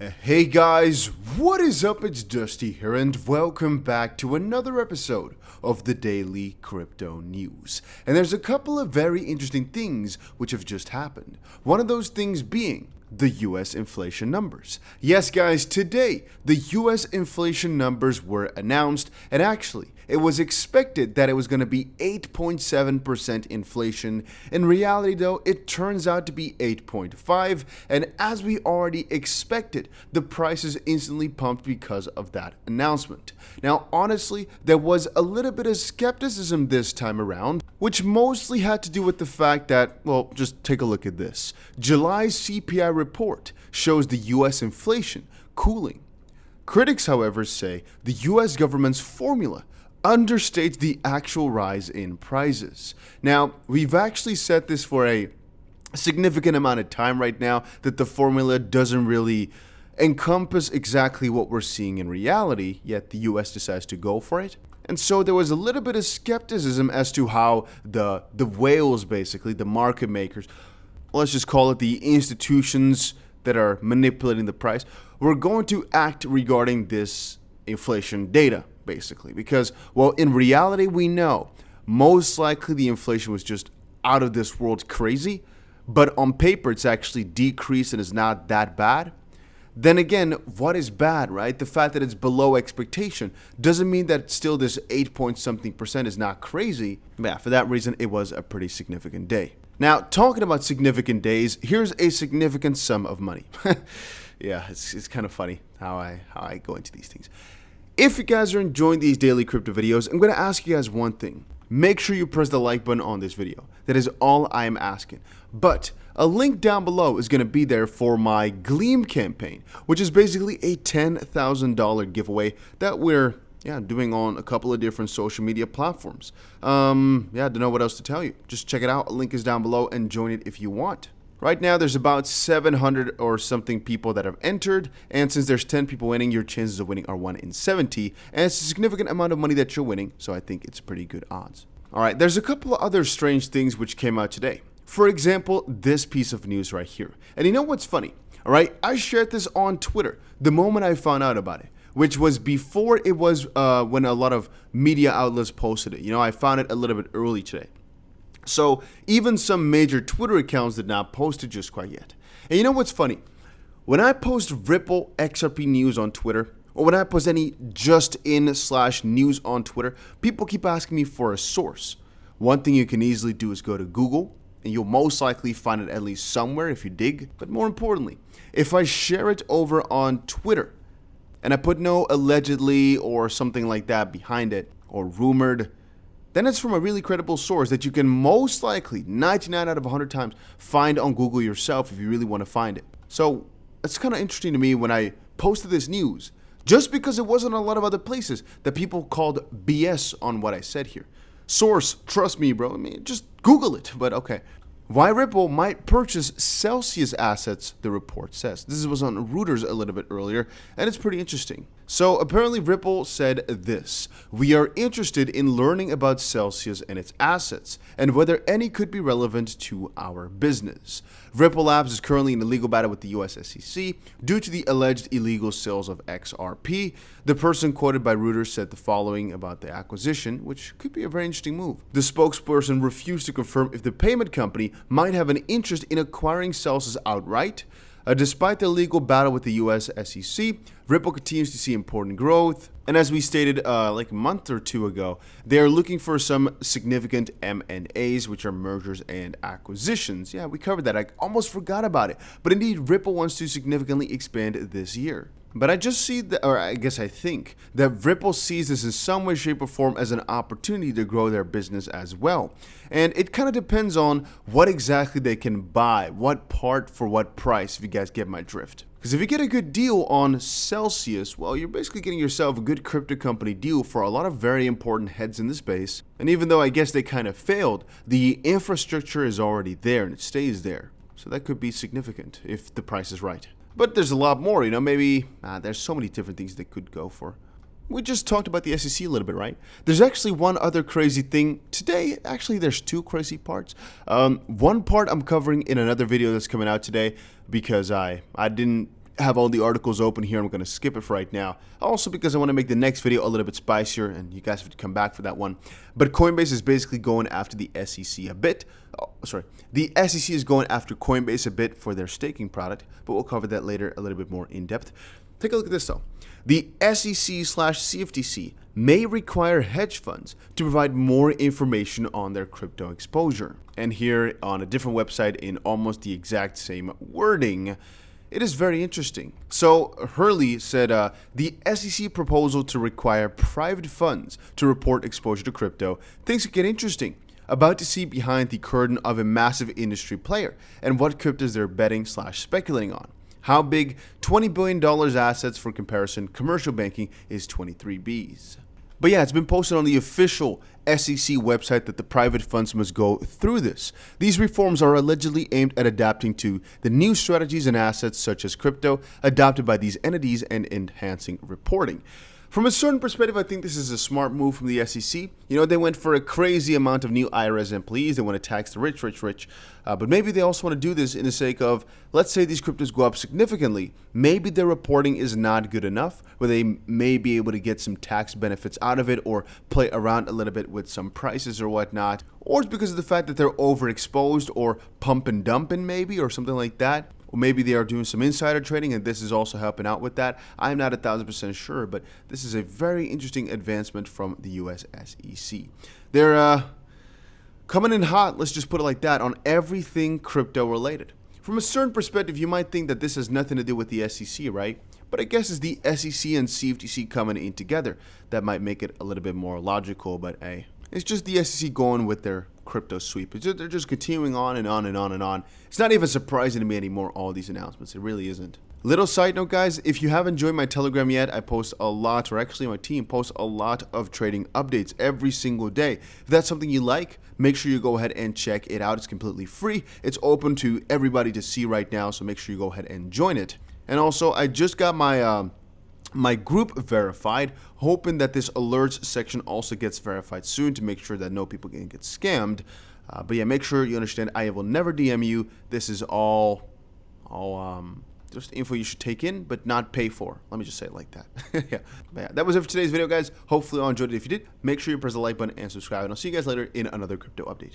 Hey guys, what is up? It's Dusty here and welcome back to another episode of the Daily Crypto News. And there's a couple of very interesting things which have just happened. One of those things being the US inflation numbers. Yes guys, today the US inflation numbers were announced, and actually it was expected that it was going to be 8.7% inflation. In reality though, it turns out to be 8.5%, and as we already expected, the prices instantly pumped because of that announcement. Now honestly, there was a little bit of skepticism this time around, which mostly had to do with the fact that, well, just take a look at this. July's CPI report shows the US inflation cooling. Critics, however, say the US government's formula understates the actual rise in prices. Now, we've actually said this for a significant amount of time right now, that the formula doesn't really encompass exactly what we're seeing in reality, yet the US decides to go for it. And so there was a little bit of skepticism as to how the whales, basically, the market makers, let's just call it the institutions that are manipulating the price, were going to act regarding this inflation data, basically. Because, well, in reality, we know most likely the inflation was just out of this world crazy, but on paper it's actually decreased and is not that bad. Then again, what is bad, right? The fact that it's below expectation doesn't mean that still this 8 point something percent is not crazy. But yeah, for that reason, it was a pretty significant day. Now, talking about significant days, here's a significant sum of money. Yeah, it's kind of funny how I go into these things. If you guys are enjoying these daily crypto videos, I'm going to ask you guys one thing. Make sure you press the like button on this video. That is all I am asking. But a link down below is going to be there for my Gleam campaign, which is basically a $10,000 giveaway that we're doing on a couple of different social media platforms. Don't know what else to tell you. Just check it out. A link is down below and join it if you want. Right now, there's about 700 or something people that have entered, and since there's 10 people winning, your chances of winning are 1 in 70, and it's a significant amount of money that you're winning, so I think it's pretty good odds. Alright, there's a couple of other strange things which came out today. For example, this piece of news right here. And you know what's funny? Alright, I shared this on Twitter the moment I found out about it, which was before it was when a lot of media outlets posted it. You know, I found it a little bit early today. So even some major Twitter accounts did not post it just quite yet. And you know what's funny? When I post Ripple XRP news on Twitter, or when I post any just-in/news on Twitter, people keep asking me for a source. One thing you can easily do is go to Google, and you'll most likely find it at least somewhere if you dig. But more importantly, if I share it over on Twitter, and I put no allegedly or something like that behind it, or rumored, then it's from a really credible source that you can most likely, 99 out of 100 times, find on Google yourself if you really want to find it. So it's kind of interesting to me when I posted this news, just because it wasn't a lot of other places, that people called BS on what I said here. Source, trust me, bro. I mean, just Google it, but okay. Why Ripple might purchase Celsius assets, the report says. This was on Reuters a little bit earlier, and it's pretty interesting. So apparently Ripple said this: "We are interested in learning about Celsius and its assets, and whether any could be relevant to our business." Ripple Labs is currently in a legal battle with the US SEC due to the alleged illegal sales of XRP. The person quoted by Reuters said the following about the acquisition, which could be a very interesting move. The spokesperson refused to confirm if the payment company might have an interest in acquiring Celsius outright. Despite the legal battle with the US SEC, Ripple continues to see important growth. And as we stated like a month or two ago, they are looking for some significant M&As, which are mergers and acquisitions. Yeah, we covered that. I almost forgot about it. But indeed, Ripple wants to significantly expand this year. But I just see that, or I guess I think, that Ripple sees this in some way, shape, or form as an opportunity to grow their business as well. And it kind of depends on what exactly they can buy, what part for what price, if you guys get my drift. Because if you get a good deal on Celsius, well, you're basically getting yourself a good crypto company deal for a lot of very important heads in the space. And even though I guess they kind of failed, the infrastructure is already there and it stays there. So that could be significant if the price is right. But there's a lot more, you know, maybe there's so many different things they could go for. We just talked about the SEC a little bit, right? There's actually one other crazy thing today. Actually, there's two crazy parts. One part I'm covering in another video that's coming out today because I didn't have all the articles open here. I'm going to skip it for right now. Also because I want to make the next video a little bit spicier, and you guys have to come back for that one. But Coinbase is basically going after the SEC a bit. The SEC is going after Coinbase a bit for their staking product, but we'll cover that later a little bit more in depth. Take a look at this though. The SEC/CFTC may require hedge funds to provide more information on their crypto exposure. And here on a different website in almost the exact same wording, it is very interesting. So Hurley said the SEC proposal to require private funds to report exposure to crypto, things could get interesting. About to see behind the curtain of a massive industry player and what cryptos they're betting/speculating on. How big? $20 billion assets. For comparison, commercial banking is 23 Bs. But yeah, it's been posted on the official SEC website that the private funds must go through this. These reforms are allegedly aimed at adapting to the new strategies and assets such as crypto adopted by these entities and enhancing reporting. From a certain perspective, I think this is a smart move from the SEC. You know, they went for a crazy amount of new IRS employees. They want to tax the rich. But maybe they also want to do this in the sake of, let's say these cryptos go up significantly. Maybe their reporting is not good enough, where they may be able to get some tax benefits out of it or play around a little bit with some prices or whatnot. Or it's because of the fact that they're overexposed or pump and dumping maybe or something like that. Or maybe they are doing some insider trading and this is also helping out with that. I'm not 1,000% sure, but this is a very interesting advancement from the US SEC. They're coming in hot, let's just put it like that, on everything crypto related. From a certain perspective, you might think that this has nothing to do with the SEC, right? But I guess it's the SEC and CFTC coming in together that might make it a little bit more logical, but hey, it's just the SEC going with their crypto sweep. They're just continuing on and on and on and on. It's not even surprising to me anymore, all these announcements. It really isn't. Little side note, guys, if you haven't joined my Telegram yet, I post a lot, or actually my team posts a lot of trading updates every single day. If that's something you like, make sure you go ahead and check it out. It's completely free. It's open to everybody to see right now, so make sure you go ahead and join it. And also, I just got my group verified, hoping that this alerts section also gets verified soon to make sure that no people can get scammed. But yeah, make sure you understand I will never DM you. This is all just info you should take in, but not pay for. Let me just say it like that. Yeah. But yeah, that was it for today's video, guys. Hopefully you all enjoyed it. If you did, make sure you press the like button and subscribe, and I'll see you guys later in another crypto update.